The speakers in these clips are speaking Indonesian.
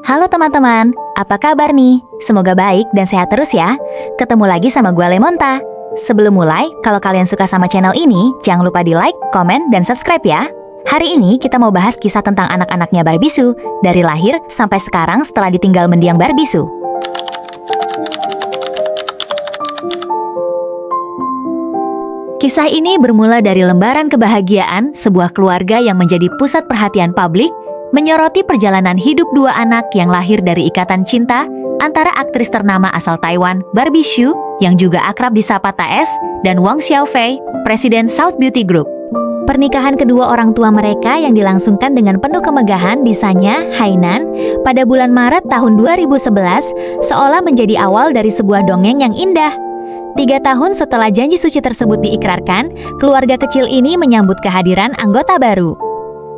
Halo teman-teman, apa kabar nih? Semoga baik dan sehat terus ya. Ketemu lagi sama gue Lemonta. Sebelum mulai, kalau kalian suka sama channel ini, jangan lupa di like, komen, dan subscribe ya. Hari ini kita mau bahas kisah tentang anak-anaknya Barbie dari lahir sampai sekarang setelah ditinggal mendiang Barbie. Kisah ini bermula dari lembaran kebahagiaan sebuah keluarga yang menjadi pusat perhatian publik, menyoroti perjalanan hidup dua anak yang lahir dari ikatan cinta antara aktris ternama asal Taiwan, Barbie Hsu, yang juga akrab disapa TS, dan Wang Xiaofei, presiden South Beauty Group. Pernikahan kedua orang tua mereka yang dilangsungkan dengan penuh kemegahan di Sanya, Hainan, pada bulan Maret tahun 2011, seolah menjadi awal dari sebuah dongeng yang indah. 3 tahun setelah janji suci tersebut diikrarkan, keluarga kecil ini menyambut kehadiran anggota baru.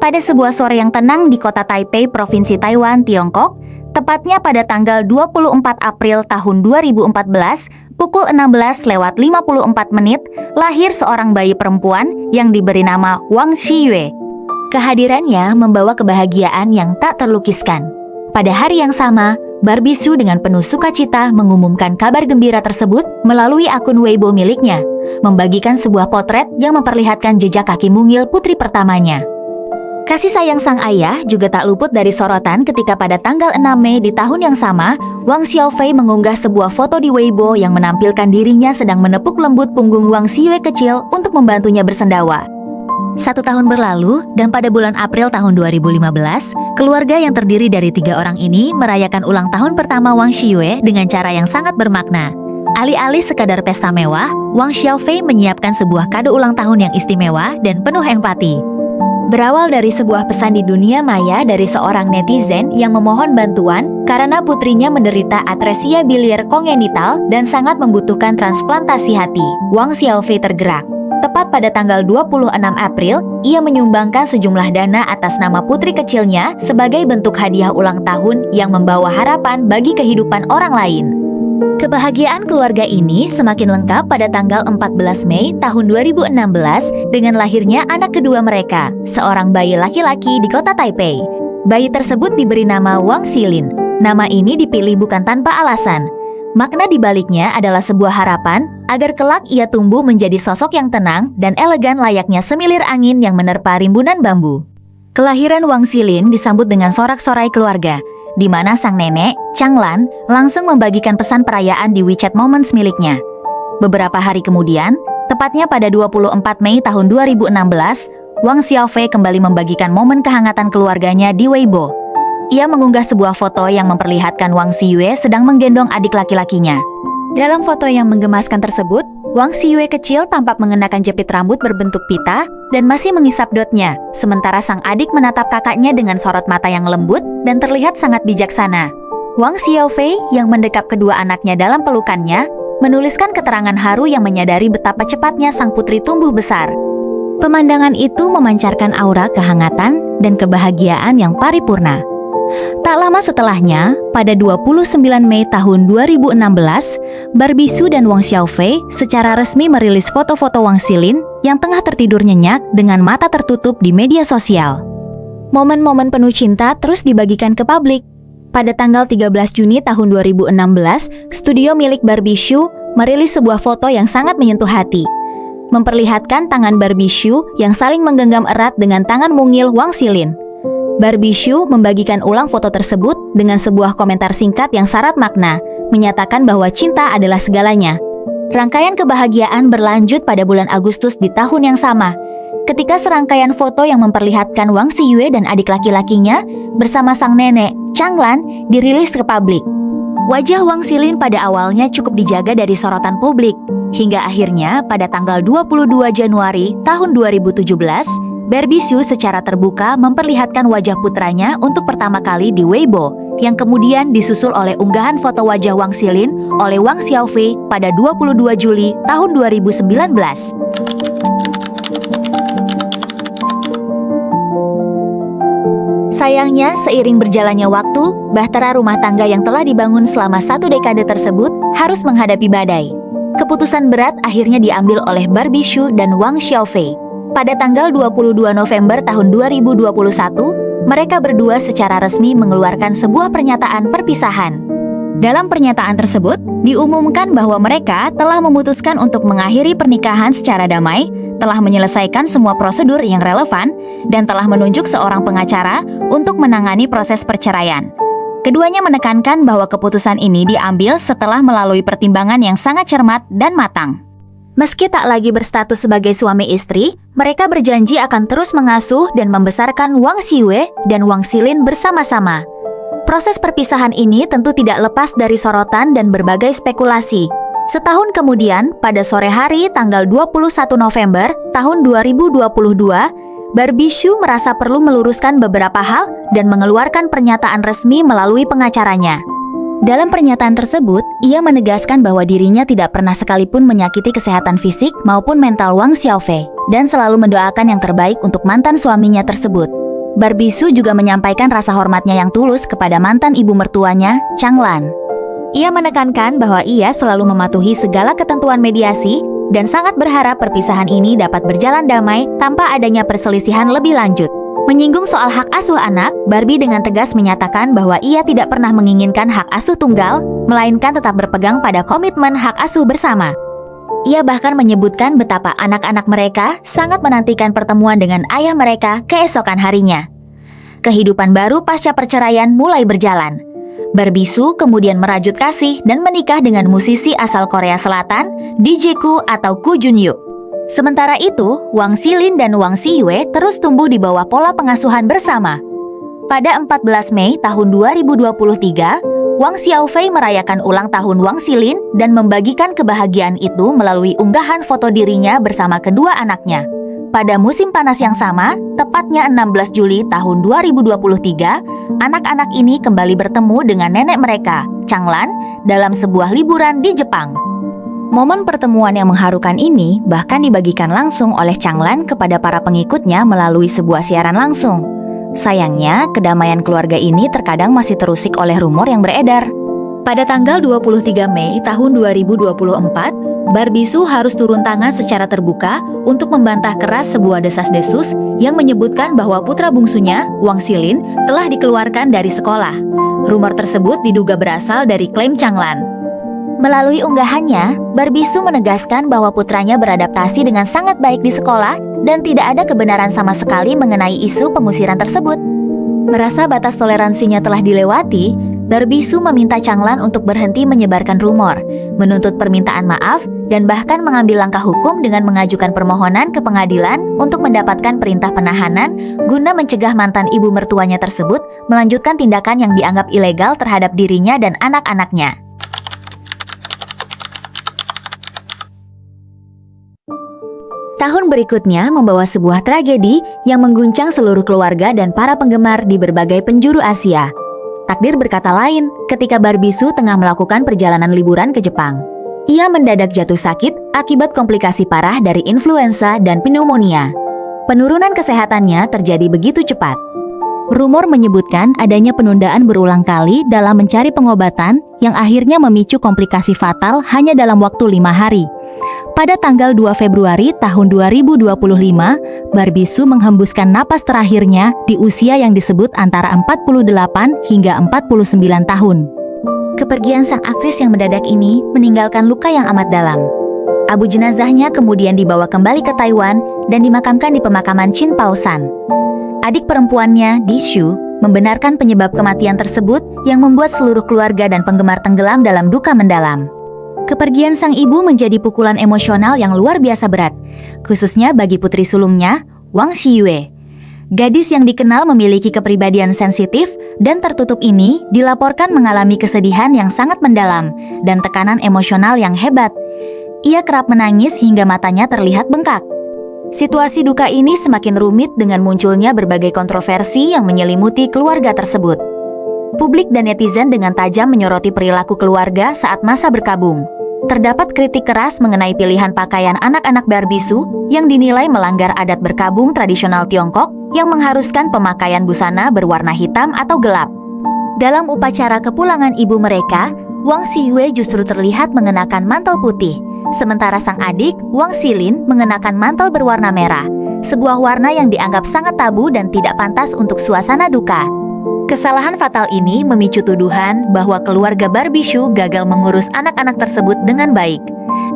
Pada sebuah sore yang tenang di kota Taipei, Provinsi Taiwan, Tiongkok, tepatnya pada tanggal 24 April tahun 2014, pukul 16:54, lahir seorang bayi perempuan yang diberi nama Wang Xiyue. Kehadirannya membawa kebahagiaan yang tak terlukiskan. Pada hari yang sama, Barbie Hsu dengan penuh sukacita mengumumkan kabar gembira tersebut melalui akun Weibo miliknya, membagikan sebuah potret yang memperlihatkan jejak kaki mungil putri pertamanya. Kasih sayang sang ayah juga tak luput dari sorotan ketika pada tanggal 6 Mei di tahun yang sama, Wang Xiaofei mengunggah sebuah foto di Weibo yang menampilkan dirinya sedang menepuk lembut punggung Wang Xiyue kecil untuk membantunya bersendawa. 1 tahun berlalu, dan pada bulan April tahun 2015, keluarga yang terdiri dari 3 orang ini merayakan ulang tahun pertama Wang Xiyue dengan cara yang sangat bermakna. Alih-alih sekadar pesta mewah, Wang Xiaofei menyiapkan sebuah kado ulang tahun yang istimewa dan penuh empati. Berawal dari sebuah pesan di dunia maya dari seorang netizen yang memohon bantuan karena putrinya menderita atresia biliar kongenital dan sangat membutuhkan transplantasi hati, Wang Xiaofei tergerak. Tepat pada tanggal 26 April, ia menyumbangkan sejumlah dana atas nama putri kecilnya sebagai bentuk hadiah ulang tahun yang membawa harapan bagi kehidupan orang lain. Kebahagiaan keluarga ini semakin lengkap pada tanggal 14 Mei tahun 2016 dengan lahirnya anak kedua mereka, seorang bayi laki-laki di kota Taipei. Bayi tersebut diberi nama Wang Xilin. Nama ini dipilih bukan tanpa alasan. Makna dibaliknya adalah sebuah harapan agar kelak ia tumbuh menjadi sosok yang tenang dan elegan layaknya semilir angin yang menerpa rimbunan bambu. Kelahiran Wang Xilin disambut dengan sorak-sorai keluarga, di mana sang nenek, Changlan, langsung membagikan pesan perayaan di WeChat Moments miliknya. Beberapa hari kemudian, tepatnya pada 24 Mei tahun 2016, Wang Xiaofei kembali membagikan momen kehangatan keluarganya di Weibo. Ia mengunggah sebuah foto yang memperlihatkan Wang Xiyue sedang menggendong adik laki-lakinya. Dalam foto yang menggemaskan tersebut, Wang Xiyue kecil tampak mengenakan jepit rambut berbentuk pita dan masih mengisap dotnya, sementara sang adik menatap kakaknya dengan sorot mata yang lembut dan terlihat sangat bijaksana. Wang Xiaofei yang mendekap kedua anaknya dalam pelukannya, menuliskan keterangan haru yang menyadari betapa cepatnya sang putri tumbuh besar. Pemandangan itu memancarkan aura kehangatan dan kebahagiaan yang paripurna. Tak lama setelahnya, pada 29 Mei tahun 2016, Barbie Hsu dan Wang Xiaofei secara resmi merilis foto-foto Wang Xilin yang tengah tertidur nyenyak dengan mata tertutup di media sosial. Momen-momen penuh cinta terus dibagikan ke publik. Pada tanggal 13 Juni tahun 2016, studio milik Barbie Hsu merilis sebuah foto yang sangat menyentuh hati, memperlihatkan tangan Barbie Hsu yang saling menggenggam erat dengan tangan mungil Wang Xilin. Barbie Hsu membagikan ulang foto tersebut dengan sebuah komentar singkat yang syarat makna, menyatakan bahwa cinta adalah segalanya. Rangkaian kebahagiaan berlanjut pada bulan Agustus di tahun yang sama, ketika serangkaian foto yang memperlihatkan Wang Xiyue dan adik laki-lakinya bersama sang nenek, Changlan, dirilis ke publik. Wajah Wang Xilin pada awalnya cukup dijaga dari sorotan publik, hingga akhirnya pada tanggal 22 Januari tahun 2017, Barbie Hsu secara terbuka memperlihatkan wajah putranya untuk pertama kali di Weibo, yang kemudian disusul oleh unggahan foto wajah Wang Xilin oleh Wang Xiaofei pada 22 Juli tahun 2019. Sayangnya, seiring berjalannya waktu, bahtera rumah tangga yang telah dibangun selama 1 dekade tersebut harus menghadapi badai. Keputusan berat akhirnya diambil oleh Barbie Hsu dan Wang Xiaofei. Pada tanggal 22 November tahun 2021, mereka berdua secara resmi mengeluarkan sebuah pernyataan perpisahan. Dalam pernyataan tersebut, diumumkan bahwa mereka telah memutuskan untuk mengakhiri pernikahan secara damai, telah menyelesaikan semua prosedur yang relevan, dan telah menunjuk seorang pengacara untuk menangani proses perceraian. Keduanya menekankan bahwa keputusan ini diambil setelah melalui pertimbangan yang sangat cermat dan matang. Meski tak lagi berstatus sebagai suami istri, mereka berjanji akan terus mengasuh dan membesarkan Wang Xiwei dan Wang Xilin bersama-sama. Proses perpisahan ini tentu tidak lepas dari sorotan dan berbagai spekulasi. Setahun kemudian, pada sore hari tanggal 21 November tahun 2022, Barbie Hsu merasa perlu meluruskan beberapa hal dan mengeluarkan pernyataan resmi melalui pengacaranya. Dalam pernyataan tersebut, ia menegaskan bahwa dirinya tidak pernah sekalipun menyakiti kesehatan fisik maupun mental Wang Xiaofei dan selalu mendoakan yang terbaik untuk mantan suaminya tersebut. Barbie Hsu juga menyampaikan rasa hormatnya yang tulus kepada mantan ibu mertuanya, Chang Lan. Ia menekankan bahwa ia selalu mematuhi segala ketentuan mediasi dan sangat berharap perpisahan ini dapat berjalan damai tanpa adanya perselisihan lebih lanjut. Menyinggung soal hak asuh anak, Barbie dengan tegas menyatakan bahwa ia tidak pernah menginginkan hak asuh tunggal, melainkan tetap berpegang pada komitmen hak asuh bersama. Ia bahkan menyebutkan betapa anak-anak mereka sangat menantikan pertemuan dengan ayah mereka keesokan harinya. Kehidupan baru pasca perceraian mulai berjalan. Barbie Hsu kemudian merajut kasih dan menikah dengan musisi asal Korea Selatan, DJ Koo atau Koo Jun-hyuk. Sementara itu, Wang Xilin dan Wang Xiwei terus tumbuh di bawah pola pengasuhan bersama. Pada 14 Mei tahun 2023, Wang Xiaofei merayakan ulang tahun Wang Xilin dan membagikan kebahagiaan itu melalui unggahan foto dirinya bersama kedua anaknya. Pada musim panas yang sama, tepatnya 16 Juli tahun 2023, anak-anak ini kembali bertemu dengan nenek mereka, Chang Lan, dalam sebuah liburan di Jepang. Momen pertemuan yang mengharukan ini bahkan dibagikan langsung oleh Chang Lan kepada para pengikutnya melalui sebuah siaran langsung. Sayangnya, kedamaian keluarga ini terkadang masih terusik oleh rumor yang beredar. Pada tanggal 23 Mei tahun 2024, Barbie Hsu harus turun tangan secara terbuka untuk membantah keras sebuah desas-desus yang menyebutkan bahwa putra bungsunya, Wang Xilin, telah dikeluarkan dari sekolah. Rumor tersebut diduga berasal dari klaim Chang Lan. Melalui unggahannya, Barbie Hsu menegaskan bahwa putranya beradaptasi dengan sangat baik di sekolah dan tidak ada kebenaran sama sekali mengenai isu pengusiran tersebut. Merasa batas toleransinya telah dilewati, Barbie Hsu meminta Chang Lan untuk berhenti menyebarkan rumor, menuntut permintaan maaf, dan bahkan mengambil langkah hukum dengan mengajukan permohonan ke pengadilan untuk mendapatkan perintah penahanan guna mencegah mantan ibu mertuanya tersebut melanjutkan tindakan yang dianggap ilegal terhadap dirinya dan anak-anaknya. Tahun berikutnya membawa sebuah tragedi yang mengguncang seluruh keluarga dan para penggemar di berbagai penjuru Asia. Takdir berkata lain ketika Barbie Hsu tengah melakukan perjalanan liburan ke Jepang. Ia mendadak jatuh sakit akibat komplikasi parah dari influenza dan pneumonia. Penurunan kesehatannya terjadi begitu cepat. Rumor menyebutkan adanya penundaan berulang kali dalam mencari pengobatan yang akhirnya memicu komplikasi fatal hanya dalam waktu 5 hari. Pada tanggal 2 Februari tahun 2025, Barbie Hsu menghembuskan napas terakhirnya di usia yang disebut antara 48 hingga 49 tahun. Kepergian sang aktris yang mendadak ini meninggalkan luka yang amat dalam. Abu jenazahnya kemudian dibawa kembali ke Taiwan dan dimakamkan di pemakaman Qinpaoshan. Adik perempuannya, Di Hsu, membenarkan penyebab kematian tersebut yang membuat seluruh keluarga dan penggemar tenggelam dalam duka mendalam. Kepergian sang ibu menjadi pukulan emosional yang luar biasa berat, khususnya bagi putri sulungnya, Wang Xiwei. Gadis yang dikenal memiliki kepribadian sensitif dan tertutup ini dilaporkan mengalami kesedihan yang sangat mendalam dan tekanan emosional yang hebat. Ia kerap menangis hingga matanya terlihat bengkak. Situasi duka ini semakin rumit dengan munculnya berbagai kontroversi yang menyelimuti keluarga tersebut. Publik dan netizen dengan tajam menyoroti perilaku keluarga saat masa berkabung. Terdapat kritik keras mengenai pilihan pakaian anak-anak Barbie Hsu yang dinilai melanggar adat berkabung tradisional Tiongkok yang mengharuskan pemakaian busana berwarna hitam atau gelap. Dalam upacara kepulangan ibu mereka, Wang Xiwei justru terlihat mengenakan mantel putih, sementara sang adik, Wang Xilin, mengenakan mantel berwarna merah. sebuah warna yang dianggap sangat tabu dan tidak pantas untuk suasana duka. Kesalahan fatal ini memicu tuduhan bahwa keluarga Barbisu gagal mengurus anak-anak tersebut dengan baik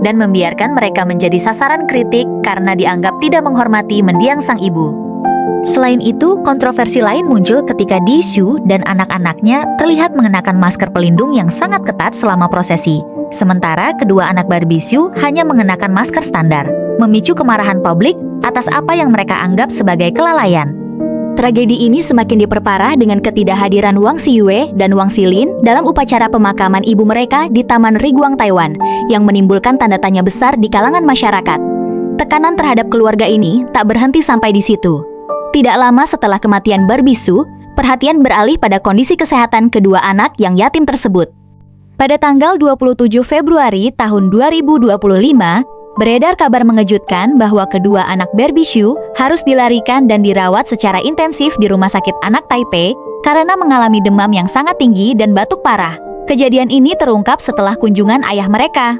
dan membiarkan mereka menjadi sasaran kritik karena dianggap tidak menghormati mendiang sang ibu. Selain itu, kontroversi lain muncul ketika Dishu dan anak-anaknya terlihat mengenakan masker pelindung yang sangat ketat selama prosesi. Sementara kedua anak Barbisu hanya mengenakan masker standar, memicu kemarahan publik atas apa yang mereka anggap sebagai kelalaian. Tragedi ini semakin diperparah dengan ketidakhadiran Wang Xiyue dan Wang Xilin dalam upacara pemakaman ibu mereka di Taman Riguang, Taiwan, yang menimbulkan tanda tanya besar di kalangan masyarakat. Tekanan terhadap keluarga ini tak berhenti sampai di situ. Tidak lama setelah kematian Barbisu, perhatian beralih pada kondisi kesehatan kedua anak yang yatim tersebut. Pada tanggal 27 Februari tahun 2025, beredar kabar mengejutkan bahwa kedua anak Barbisu harus dilarikan dan dirawat secara intensif di Rumah Sakit Anak Taipei karena mengalami demam yang sangat tinggi dan batuk parah. Kejadian ini terungkap setelah kunjungan ayah mereka.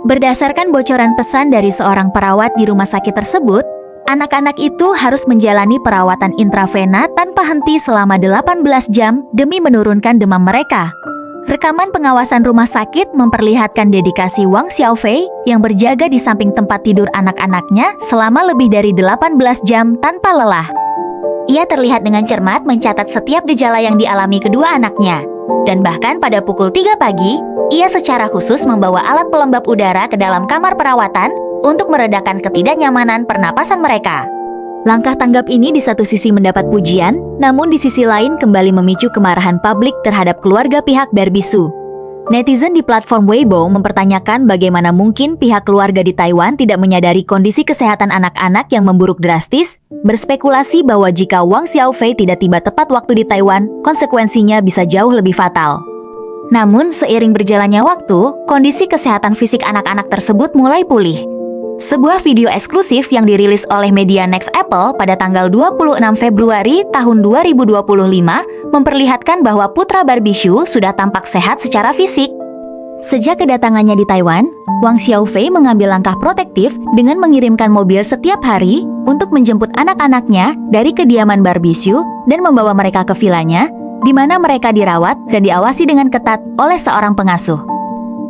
Berdasarkan bocoran pesan dari seorang perawat di rumah sakit tersebut, anak-anak itu harus menjalani perawatan intravena tanpa henti selama 18 jam demi menurunkan demam mereka. Rekaman pengawasan rumah sakit memperlihatkan dedikasi Wang Xiaofei yang berjaga di samping tempat tidur anak-anaknya selama lebih dari 18 jam tanpa lelah. Ia terlihat dengan cermat mencatat setiap gejala yang dialami kedua anaknya. Dan bahkan pada pukul 3 pagi, ia secara khusus membawa alat pelembab udara ke dalam kamar perawatan untuk meredakan ketidaknyamanan pernapasan mereka. Langkah tanggap ini di satu sisi mendapat pujian, namun di sisi lain kembali memicu kemarahan publik terhadap keluarga pihak Barbisu. Netizen di platform Weibo mempertanyakan bagaimana mungkin pihak keluarga di Taiwan tidak menyadari kondisi kesehatan anak-anak yang memburuk drastis, berspekulasi bahwa jika Wang Xiaofei tidak tiba tepat waktu di Taiwan, konsekuensinya bisa jauh lebih fatal. Namun, seiring berjalannya waktu, kondisi kesehatan fisik anak-anak tersebut mulai pulih. Sebuah video eksklusif yang dirilis oleh media Next Apple pada tanggal 26 Februari tahun 2025 memperlihatkan bahwa putra Barbisu sudah tampak sehat secara fisik. Sejak kedatangannya di Taiwan, Wang Xiaofei mengambil langkah protektif dengan mengirimkan mobil setiap hari untuk menjemput anak-anaknya dari kediaman Barbisu dan membawa mereka ke vilanya, di mana mereka dirawat dan diawasi dengan ketat oleh seorang pengasuh.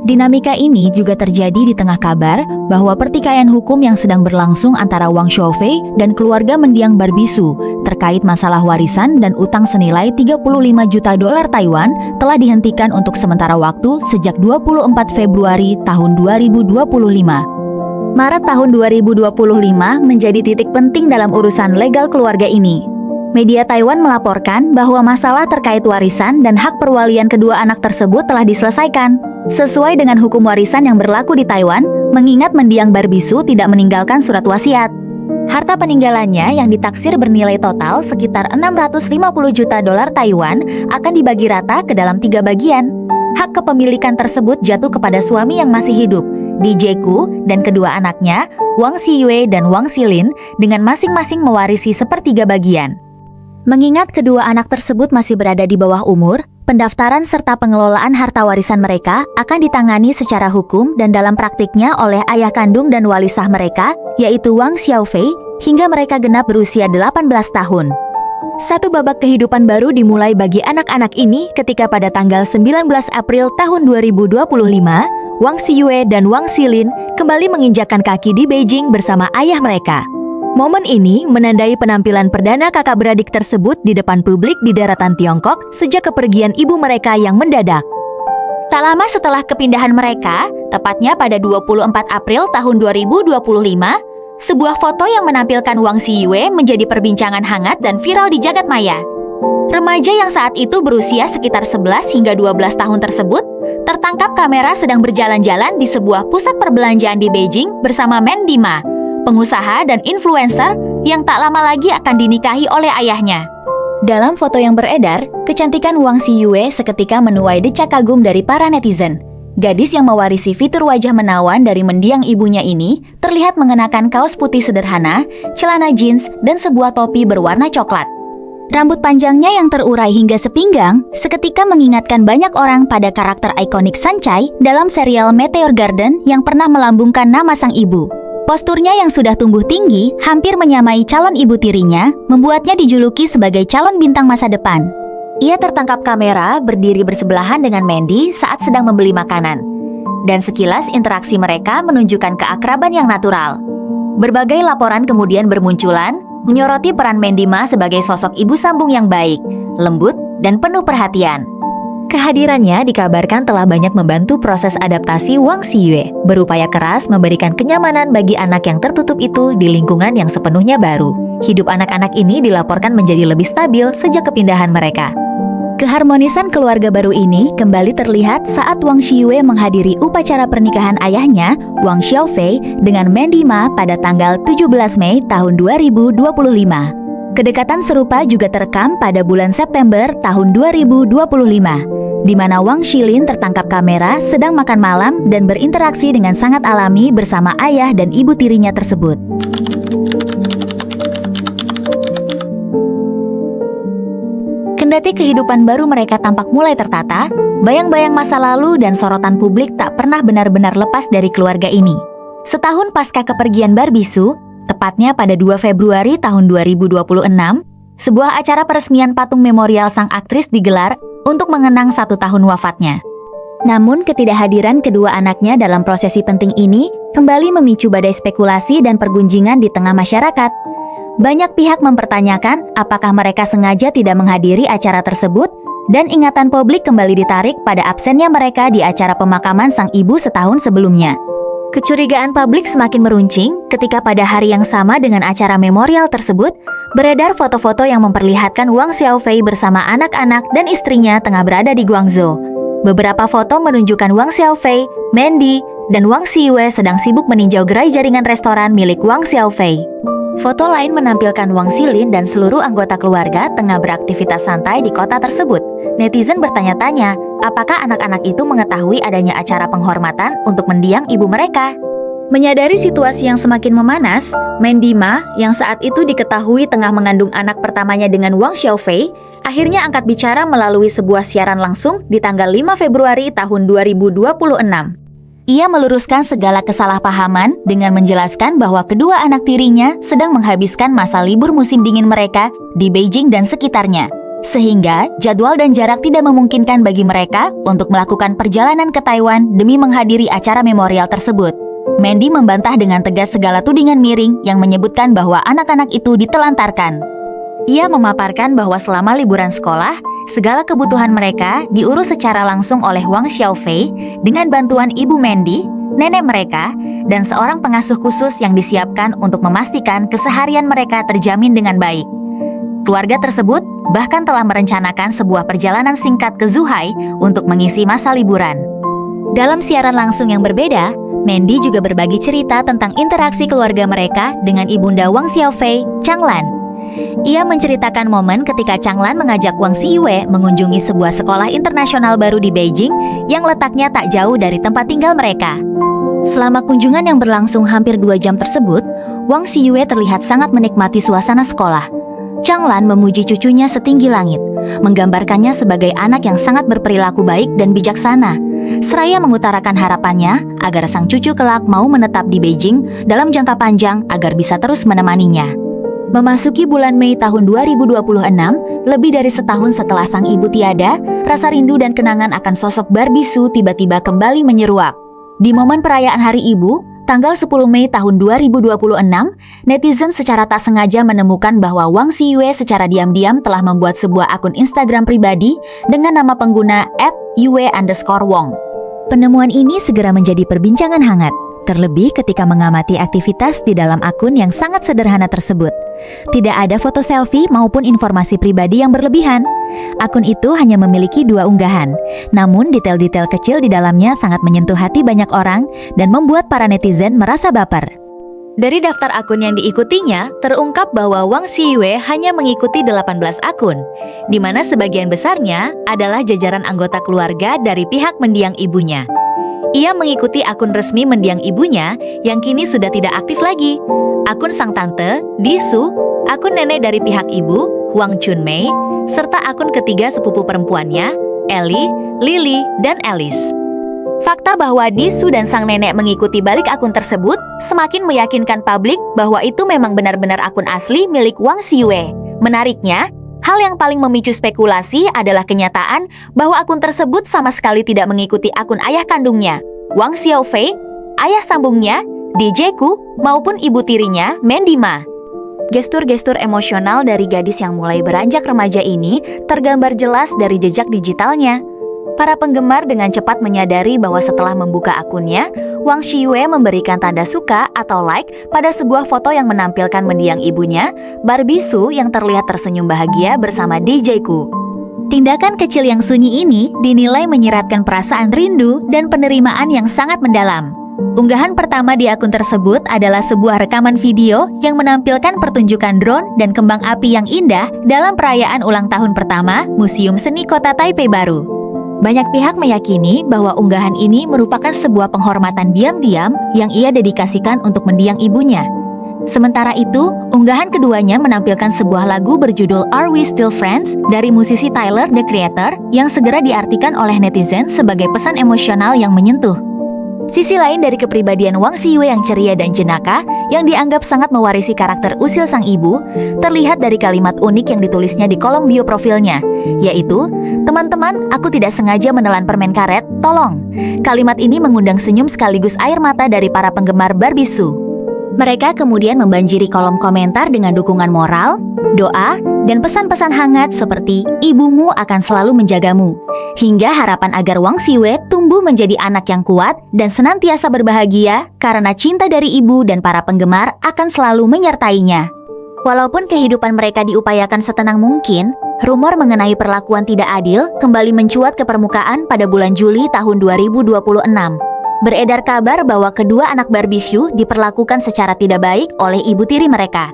Dinamika ini juga terjadi di tengah kabar bahwa pertikaian hukum yang sedang berlangsung antara Wang Xiaofei dan keluarga mendiang Barbisu terkait masalah warisan dan utang senilai 35 juta dolar Taiwan telah dihentikan untuk sementara waktu sejak 24 Februari tahun 2025. Maret tahun 2025 menjadi titik penting dalam urusan legal keluarga ini. Media Taiwan melaporkan bahwa masalah terkait warisan dan hak perwalian kedua anak tersebut telah diselesaikan sesuai dengan hukum warisan yang berlaku di Taiwan, mengingat mendiang Barbisu tidak meninggalkan surat wasiat. Harta peninggalannya yang ditaksir bernilai total sekitar 650 juta dolar Taiwan akan dibagi rata ke dalam 3 bagian. Hak kepemilikan tersebut jatuh kepada suami yang masih hidup, Di Jeku, dan kedua anaknya, Wang Xiyue dan Wang Xilin, dengan masing-masing mewarisi sepertiga bagian. Mengingat kedua anak tersebut masih berada di bawah umur, pendaftaran serta pengelolaan harta warisan mereka akan ditangani secara hukum dan dalam praktiknya oleh ayah kandung dan wali sah mereka, yaitu Wang Xiaofei, hingga mereka genap berusia 18 tahun. Satu babak kehidupan baru dimulai bagi anak-anak ini ketika pada tanggal 19 April tahun 2025, Wang Xiyue dan Wang Xilin kembali menginjakkan kaki di Beijing bersama ayah mereka. Momen ini menandai penampilan perdana kakak beradik tersebut di depan publik di daratan Tiongkok sejak kepergian ibu mereka yang mendadak. Tak lama setelah kepindahan mereka, tepatnya pada 24 April tahun 2025, sebuah foto yang menampilkan Wang Xiyue menjadi perbincangan hangat dan viral di jagat maya. Remaja yang saat itu berusia sekitar 11 hingga 12 tahun tersebut tertangkap kamera sedang berjalan-jalan di sebuah pusat perbelanjaan di Beijing bersama Mandy Ma, pengusaha dan influencer yang tak lama lagi akan dinikahi oleh ayahnya. Dalam foto yang beredar, kecantikan Wang Xiyue seketika menuai decak kagum dari para netizen. Gadis yang mewarisi fitur wajah menawan dari mendiang ibunya ini terlihat mengenakan kaos putih sederhana, celana jeans, dan sebuah topi berwarna coklat. Rambut panjangnya yang terurai hingga sepinggang seketika mengingatkan banyak orang pada karakter ikonik Sanchai dalam serial Meteor Garden yang pernah melambungkan nama sang ibu. Posturnya yang sudah tumbuh tinggi, hampir menyamai calon ibu tirinya, membuatnya dijuluki sebagai calon bintang masa depan. Ia tertangkap kamera berdiri bersebelahan dengan Mandy saat sedang membeli makanan. Dan sekilas interaksi mereka menunjukkan keakraban yang natural. Berbagai laporan kemudian bermunculan, menyoroti peran Mandy Ma sebagai sosok ibu sambung yang baik, lembut, dan penuh perhatian. Kehadirannya dikabarkan telah banyak membantu proses adaptasi Wang Xiyue, berupaya keras memberikan kenyamanan bagi anak yang tertutup itu di lingkungan yang sepenuhnya baru. Hidup anak-anak ini dilaporkan menjadi lebih stabil sejak kepindahan mereka. Keharmonisan keluarga baru ini kembali terlihat saat Wang Xiyue menghadiri upacara pernikahan ayahnya, Wang Xiaofei, dengan Mandy Ma pada tanggal 17 Mei tahun 2025. Kedekatan serupa juga terekam pada bulan September tahun 2025. Di mana Wang Xilin tertangkap kamera sedang makan malam dan berinteraksi dengan sangat alami bersama ayah dan ibu tirinya tersebut. Kendati kehidupan baru mereka tampak mulai tertata, bayang-bayang masa lalu dan sorotan publik tak pernah benar-benar lepas dari keluarga ini. Setahun pasca kepergian Barbisu, tepatnya pada 2 Februari tahun 2026, sebuah acara peresmian patung memorial sang aktris digelar untuk mengenang 1 tahun wafatnya. Namun ketidakhadiran kedua anaknya dalam prosesi penting ini kembali memicu badai spekulasi dan pergunjingan di tengah masyarakat. Banyak pihak mempertanyakan apakah mereka sengaja tidak menghadiri acara tersebut, dan ingatan publik kembali ditarik pada absennya mereka di acara pemakaman sang ibu setahun sebelumnya. Kecurigaan publik semakin meruncing ketika pada hari yang sama dengan acara memorial tersebut, beredar foto-foto yang memperlihatkan Wang Xiaofei bersama anak-anak dan istrinya tengah berada di Guangzhou. Beberapa foto menunjukkan Wang Xiaofei, Mandy, dan Wang Xiyue sedang sibuk meninjau gerai jaringan restoran milik Wang Xiaofei. Foto lain menampilkan Wang Xilin dan seluruh anggota keluarga tengah beraktivitas santai di kota tersebut. Netizen bertanya-tanya, apakah anak-anak itu mengetahui adanya acara penghormatan untuk mendiang ibu mereka? Menyadari situasi yang semakin memanas, Mandy Ma, yang saat itu diketahui tengah mengandung anak pertamanya dengan Wang Xiaofei, akhirnya angkat bicara melalui sebuah siaran langsung di tanggal 5 Februari tahun 2026. Ia meluruskan segala kesalahpahaman dengan menjelaskan bahwa kedua anak tirinya sedang menghabiskan masa libur musim dingin mereka di Beijing dan sekitarnya, sehingga jadwal dan jarak tidak memungkinkan bagi mereka untuk melakukan perjalanan ke Taiwan demi menghadiri acara memorial tersebut. Mandy membantah dengan tegas segala tudingan miring yang menyebutkan bahwa anak-anak itu ditelantarkan. Ia memaparkan bahwa selama liburan sekolah, segala kebutuhan mereka diurus secara langsung oleh Wang Xiaofei dengan bantuan ibu Mandy, nenek mereka, dan seorang pengasuh khusus yang disiapkan untuk memastikan keseharian mereka terjamin dengan baik. Keluarga tersebut bahkan telah merencanakan sebuah perjalanan singkat ke Zhuhai untuk mengisi masa liburan. Dalam siaran langsung yang berbeda, Mandy juga berbagi cerita tentang interaksi keluarga mereka dengan ibunda Wang Xiaofei, Changlan. Ia menceritakan momen ketika Changlan mengajak Wang Xiyue mengunjungi sebuah sekolah internasional baru di Beijing yang letaknya tak jauh dari tempat tinggal mereka. Selama kunjungan yang berlangsung hampir 2 jam tersebut, Wang Xiyue terlihat sangat menikmati suasana sekolah. Changlan memuji cucunya setinggi langit, menggambarkannya sebagai anak yang sangat berperilaku baik dan bijaksana, seraya mengutarakan harapannya agar sang cucu kelak mau menetap di Beijing dalam jangka panjang agar bisa terus menemaninya. Memasuki bulan Mei tahun 2026, lebih dari setahun setelah sang ibu tiada, rasa rindu dan kenangan akan sosok Barbisu tiba-tiba kembali menyeruak. Di momen perayaan Hari Ibu, tanggal 10 Mei tahun 2026, netizen secara tak sengaja menemukan bahwa Wang Xiyue secara diam-diam telah membuat sebuah akun Instagram pribadi dengan nama pengguna @yue_wong. Penemuan ini segera menjadi perbincangan hangat, terlebih ketika mengamati aktivitas di dalam akun yang sangat sederhana tersebut. Tidak ada foto selfie maupun informasi pribadi yang berlebihan. Akun itu hanya memiliki 2 unggahan, namun detail-detail kecil di dalamnya sangat menyentuh hati banyak orang dan membuat para netizen merasa baper. Dari daftar akun yang diikutinya, terungkap bahwa Wang Xiyue hanya mengikuti 18 akun, di mana sebagian besarnya adalah jajaran anggota keluarga dari pihak mendiang ibunya. Ia mengikuti akun resmi mendiang ibunya yang kini sudah tidak aktif lagi, akun sang tante, Disu, akun nenek dari pihak ibu, Wang Chunmei, serta akun ketiga sepupu perempuannya, Ellie, Lily, dan Alice. Fakta bahwa Disu dan sang nenek mengikuti balik akun tersebut semakin meyakinkan publik bahwa itu memang benar-benar akun asli milik Wang Xiyue. Menariknya, hal yang paling memicu spekulasi adalah kenyataan bahwa akun tersebut sama sekali tidak mengikuti akun ayah kandungnya, Wang Xiaofei, ayah sambungnya, DJ Ku, maupun ibu tirinya, Mandy Ma. Gestur-gestur emosional dari gadis yang mulai beranjak remaja ini tergambar jelas dari jejak digitalnya. Para penggemar dengan cepat menyadari bahwa setelah membuka akunnya, Wang Xiyue memberikan tanda suka atau like pada sebuah foto yang menampilkan mendiang ibunya, Barbie Su yang terlihat tersenyum bahagia bersama DJ Ku. Tindakan kecil yang sunyi ini dinilai menyiratkan perasaan rindu dan penerimaan yang sangat mendalam. Unggahan pertama di akun tersebut adalah sebuah rekaman video yang menampilkan pertunjukan drone dan kembang api yang indah dalam perayaan ulang tahun pertama Museum Seni Kota Taipei Baru. Banyak pihak meyakini bahwa unggahan ini merupakan sebuah penghormatan diam-diam yang ia dedikasikan untuk mendiang ibunya. Sementara itu, unggahan keduanya menampilkan sebuah lagu berjudul Are We Still Friends dari musisi Tyler, The Creator, yang segera diartikan oleh netizen sebagai pesan emosional yang menyentuh. Sisi lain dari kepribadian Wang Xiyue yang ceria dan jenaka, yang dianggap sangat mewarisi karakter usil sang ibu, terlihat dari kalimat unik yang ditulisnya di kolom bio profilnya, yaitu, "Teman-teman, aku tidak sengaja menelan permen karet, tolong." Kalimat ini mengundang senyum sekaligus air mata dari para penggemar Barbie Su. Mereka kemudian membanjiri kolom komentar dengan dukungan moral, doa, dan pesan-pesan hangat seperti "Ibumu akan selalu menjagamu", hingga harapan agar Wang Xiyue tumbuh menjadi anak yang kuat dan senantiasa berbahagia karena cinta dari ibu dan para penggemar akan selalu menyertainya. Walaupun kehidupan mereka diupayakan setenang mungkin, rumor mengenai perlakuan tidak adil kembali mencuat ke permukaan pada bulan Juli tahun 2026. Beredar kabar bahwa kedua anak Barbie Su diperlakukan secara tidak baik oleh ibu tiri mereka.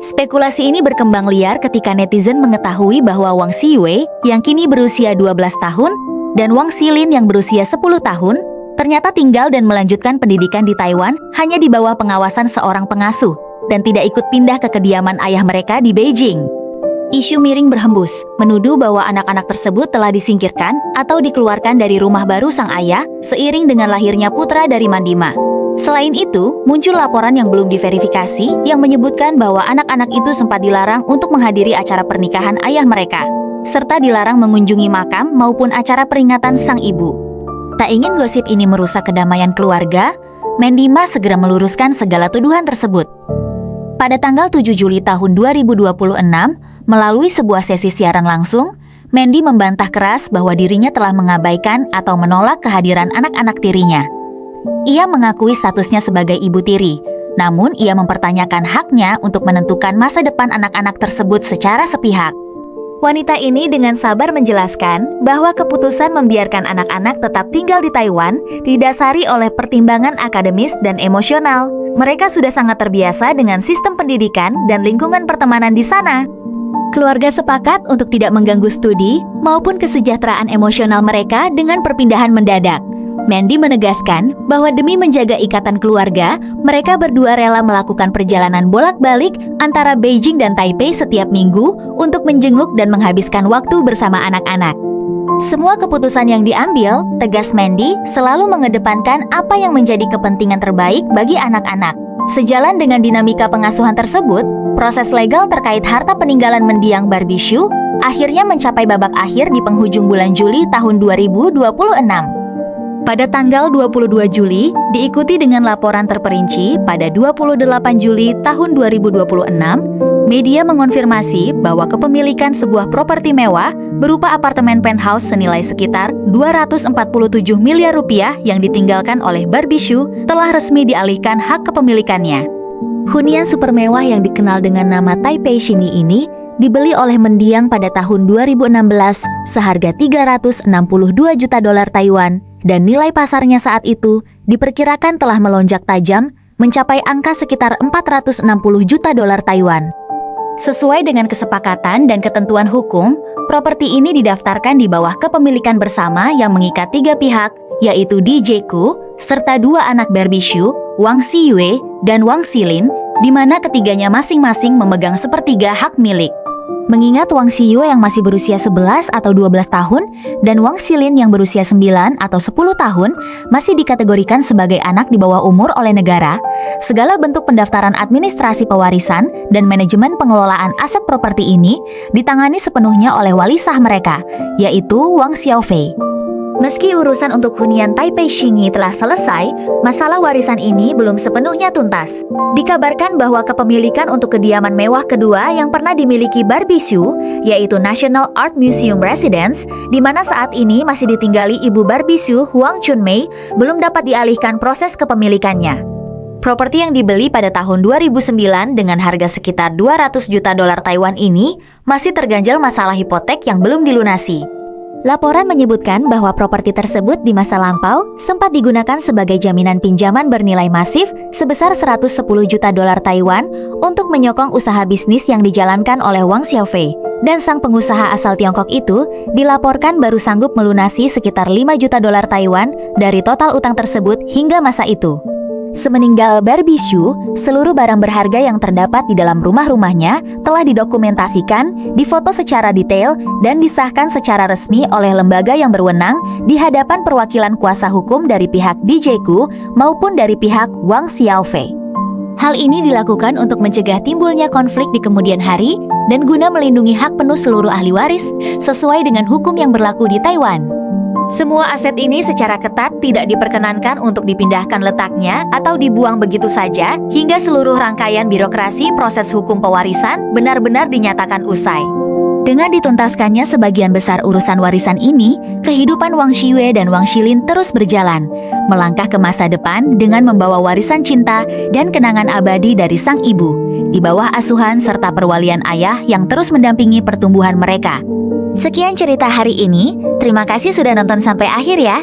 Spekulasi ini berkembang liar ketika netizen mengetahui bahwa Wang Xiyue yang kini berusia 12 tahun dan Wang Xilin yang berusia 10 tahun ternyata tinggal dan melanjutkan pendidikan di Taiwan hanya di bawah pengawasan seorang pengasuh dan tidak ikut pindah ke kediaman ayah mereka di Beijing. Isu miring berhembus, menuduh bahwa anak-anak tersebut telah disingkirkan atau dikeluarkan dari rumah baru sang ayah seiring dengan lahirnya putra dari Mandy Ma. Selain itu, muncul laporan yang belum diverifikasi yang menyebutkan bahwa anak-anak itu sempat dilarang untuk menghadiri acara pernikahan ayah mereka, serta dilarang mengunjungi makam maupun acara peringatan sang ibu. Tak ingin gosip ini merusak kedamaian keluarga, Mandy Ma segera meluruskan segala tuduhan tersebut. Pada tanggal 7 Juli tahun 2026, melalui sebuah sesi siaran langsung, Mandy membantah keras bahwa dirinya telah mengabaikan atau menolak kehadiran anak-anak tirinya. Ia mengakui statusnya sebagai ibu tiri, namun ia mempertanyakan haknya untuk menentukan masa depan anak-anak tersebut secara sepihak. Wanita ini dengan sabar menjelaskan bahwa keputusan membiarkan anak-anak tetap tinggal di Taiwan didasari oleh pertimbangan akademis dan emosional. Mereka sudah sangat terbiasa dengan sistem pendidikan dan lingkungan pertemanan di sana. Keluarga sepakat untuk tidak mengganggu studi maupun kesejahteraan emosional mereka dengan perpindahan mendadak. Mandy menegaskan bahwa demi menjaga ikatan keluarga, mereka berdua rela melakukan perjalanan bolak-balik antara Beijing dan Taipei setiap minggu untuk menjenguk dan menghabiskan waktu bersama anak-anak. Semua keputusan yang diambil, tegas Mandy, selalu mengedepankan apa yang menjadi kepentingan terbaik bagi anak-anak. Sejalan dengan dinamika pengasuhan tersebut, proses legal terkait harta peninggalan mendiang Barbie Su akhirnya mencapai babak akhir di penghujung bulan Juli tahun 2026. Pada tanggal 22 Juli, diikuti dengan laporan terperinci pada 28 Juli tahun 2026, media mengonfirmasi bahwa kepemilikan sebuah properti mewah berupa apartemen penthouse senilai sekitar 247 miliar rupiah yang ditinggalkan oleh Barbie Su telah resmi dialihkan hak kepemilikannya. Hunian super mewah yang dikenal dengan nama Taipei Shini ini dibeli oleh mendiang pada tahun 2016 seharga 362 juta dolar Taiwan dan nilai pasarnya saat itu diperkirakan telah melonjak tajam mencapai angka sekitar 460 juta dolar Taiwan. Sesuai dengan kesepakatan dan ketentuan hukum, properti ini didaftarkan di bawah kepemilikan bersama yang mengikat 3 pihak, yaitu DJ Ku, serta 2 anak Barbie Su, Wang Xiyue, dan Wang Xilin, di mana ketiganya masing-masing memegang sepertiga hak milik. Mengingat Wang Xiyue yang masih berusia 11 atau 12 tahun dan Wang Xilin yang berusia 9 atau 10 tahun masih dikategorikan sebagai anak di bawah umur oleh negara, segala bentuk pendaftaran administrasi pewarisan dan manajemen pengelolaan aset properti ini ditangani sepenuhnya oleh wali sah mereka, yaitu Wang Xiaofei. Meski urusan untuk hunian Taipei Xingyi telah selesai, masalah warisan ini belum sepenuhnya tuntas. Dikabarkan bahwa kepemilikan untuk kediaman mewah kedua yang pernah dimiliki Barbie Hsu, yaitu National Art Museum Residence, di mana saat ini masih ditinggali ibu Barbie Hsu, Huang Chunmei, belum dapat dialihkan proses kepemilikannya. Properti yang dibeli pada tahun 2009 dengan harga sekitar 200 juta dolar Taiwan ini masih terganjal masalah hipotek yang belum dilunasi. Laporan menyebutkan bahwa properti tersebut di masa lampau sempat digunakan sebagai jaminan pinjaman bernilai masif sebesar 110 juta dolar Taiwan untuk menyokong usaha bisnis yang dijalankan oleh Wang Xiaofei. Dan sang pengusaha asal Tiongkok itu dilaporkan baru sanggup melunasi sekitar 5 juta dolar Taiwan dari total utang tersebut hingga masa itu. Semeninggal Barbie Hsu, seluruh barang berharga yang terdapat di dalam rumah-rumahnya telah didokumentasikan, difoto secara detail, dan disahkan secara resmi oleh lembaga yang berwenang di hadapan perwakilan kuasa hukum dari pihak DJ-ku maupun dari pihak Wang Xiaofei. Hal ini dilakukan untuk mencegah timbulnya konflik di kemudian hari dan guna melindungi hak penuh seluruh ahli waris sesuai dengan hukum yang berlaku di Taiwan. Semua aset ini secara ketat tidak diperkenankan untuk dipindahkan letaknya atau dibuang begitu saja hingga seluruh rangkaian birokrasi proses hukum pewarisan benar-benar dinyatakan usai. Dengan dituntaskannya sebagian besar urusan warisan ini, kehidupan Wang Xiyue dan Wang Xilin terus berjalan, melangkah ke masa depan dengan membawa warisan cinta dan kenangan abadi dari sang ibu, di bawah asuhan serta perwalian ayah yang terus mendampingi pertumbuhan mereka. Sekian cerita hari ini, terima kasih sudah nonton sampai akhir ya.